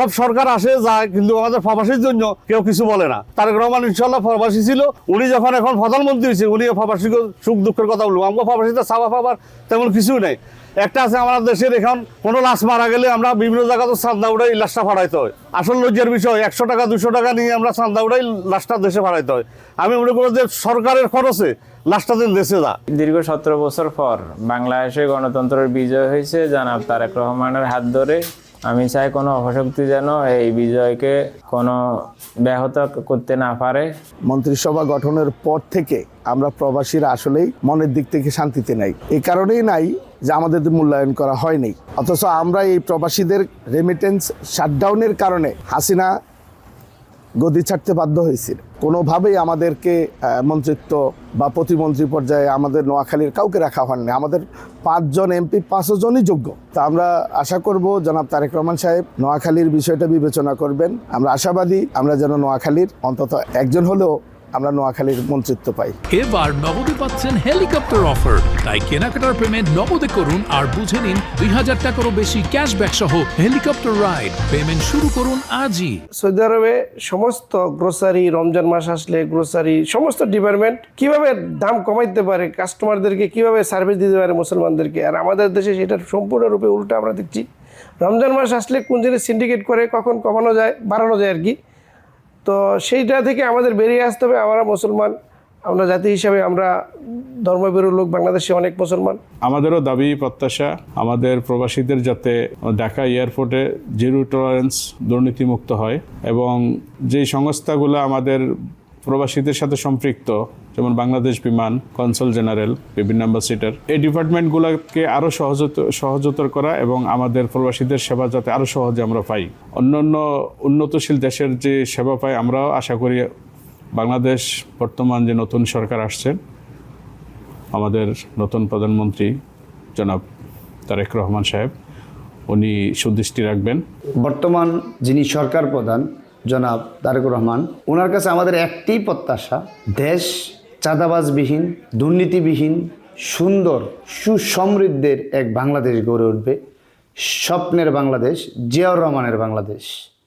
সব সরকার আসে যায়, কিন্তু আমাদের প্রবাসীর জন্য কেউ কিছু বলে না। তারেক রহমান ইনশাল্লাহ প্রবাসী ছিল, উনি যখন এখন প্রধানমন্ত্রী হয়েছে উনি প্রবাসীকে সুখ দুঃখের কথা বলবো। আমরা প্রবাসীতে চাওয়া পাবার তেমন কিছু নেই। একটা আছে, আমাদের দেশের এখন কোনো লাশ মারা গেলে আমরা বিভিন্ন জায়গাতে চান্দা উড়াই লাশটা ফাড়াইতে হয়। আসল লজ্জার বিষয় 100 টাকা 200 টাকা নিয়ে আমরা চান্দা উড়াই লাশটা দেশে ফাড়াইতে হয়। আমি মনে করি যে সরকারের খরচে লাশটা দিন দেশে যা। দীর্ঘ 17 বছর পর বাংলাদেশে গণতন্ত্রের বিজয় হয়েছে জনাব তারেক রহমানের হাত ধরে। আমি চাই কোনো অপশক্তি যেন এই বিজয়কে কোনো ব্যাহত করতে না পারে। মন্ত্রিসভা গঠনের পর থেকে আমরা প্রবাসীরা আসলেই মনের দিক থেকে শান্তিতে নাই। এই কারণেই নাই যে আমাদের মূল্যায়ন করা হয়নি, অথচ আমরা এই প্রবাসীদের রেমিটেন্স শাটডাউনের কারণে হাসিনা গদি ছাড়তে বাধ্য হয়েছিল। কোনোভাবেই আমাদেরকে মন্ত্রিত্ব বা প্রতিমন্ত্রী পর্যায়ে আমাদের নোয়াখালীর কাউকে রাখা হয়নি। আমাদের 5 জন এমপি 5 জনই যোগ্য। তা আমরা আশা করব জনাব তারেক রহমান সাহেব নোয়াখালীর বিষয়টা বিবেচনা করবেন। আমরা আশাবাদী আমরা যেন নোয়াখালীর অন্তত একজন হলেও আমরা নোয়াখালীর মন্ত্রিত্ব পাই। এবার নগদে পাচ্ছেন হেলিকপ্টার অফার, তাই কেনাকাটার পেমেন্ট নগদে করুন আর বুঝে নিন 2000 টাকারও বেশি ক্যাশব্যাক সহ হেলিকপ্টার রাইড। পেমেন্ট শুরু করুন আজই। সৌদি আরবে সমস্ত গ্রোসারি, রমজান মাস আসলে গ্রোসারি সমস্ত ডিপার্টমেন্ট কিভাবে দাম কমাইতে পারে, কাস্টমারদেরকে কিভাবে সার্ভিস দিতে পারে মুসলমানদেরকে, আর আমাদের দেশে সেটার সম্পূর্ণরূপে উল্টা আমরা দেখছি। রমজান মাস আসলে কোন জিনিস সিন্ডিকেট করে কখন কমানো যায়, বাড়ানো যায় আর কি। তো সেইটা থেকে আমাদের বেরিয়ে আসতে হবে। আমরা মুসলমান, আমরা জাতি হিসাবে আমরা ধর্মভীরু লোক, বাংলাদেশে অনেক মুসলমান। আমাদেরও দাবি প্রত্যাশা আমাদের প্রবাসীদের যাতে ঢাকা এয়ারপোর্টে জিরো টলারেন্স দুর্নীতিমুক্ত হয়, এবং যেই সংস্থাগুলো আমাদের প্রবাসীদের সাথে সম্পৃক্ত, যেমন বাংলাদেশ বিমান, কনসাল জেনারেল, বিভিন্ন অ্যাম্বাসিডার, এই ডিপার্টমেন্টগুলোকে আরও সহজতর করা এবং আমাদের প্রবাসীদের সেবা যাতে আরও সহজে আমরা পাই। অন্যান্য উন্নতশীল দেশের যে সেবা পাই, আমরাও আশা করি বাংলাদেশ বর্তমান যে নতুন সরকার আসছেন, আমাদের নতুন প্রধানমন্ত্রী জনাব তারেক রহমান সাহেব, উনি সুদৃষ্টি রাখবেন। বর্তমান যিনি সরকার প্রধান জনাব তারেক রহমান, ওনার কাছে আমাদের একটি প্রত্যাশা, দেশ চাঁদাবাজবিহীন, দুর্নীতিবিহীন, সুন্দর সুসমৃদ্ধের এক বাংলাদেশ গড়ে উঠবে। স্বপ্নের বাংলাদেশ, জিয়াউর রহমানের বাংলাদেশ।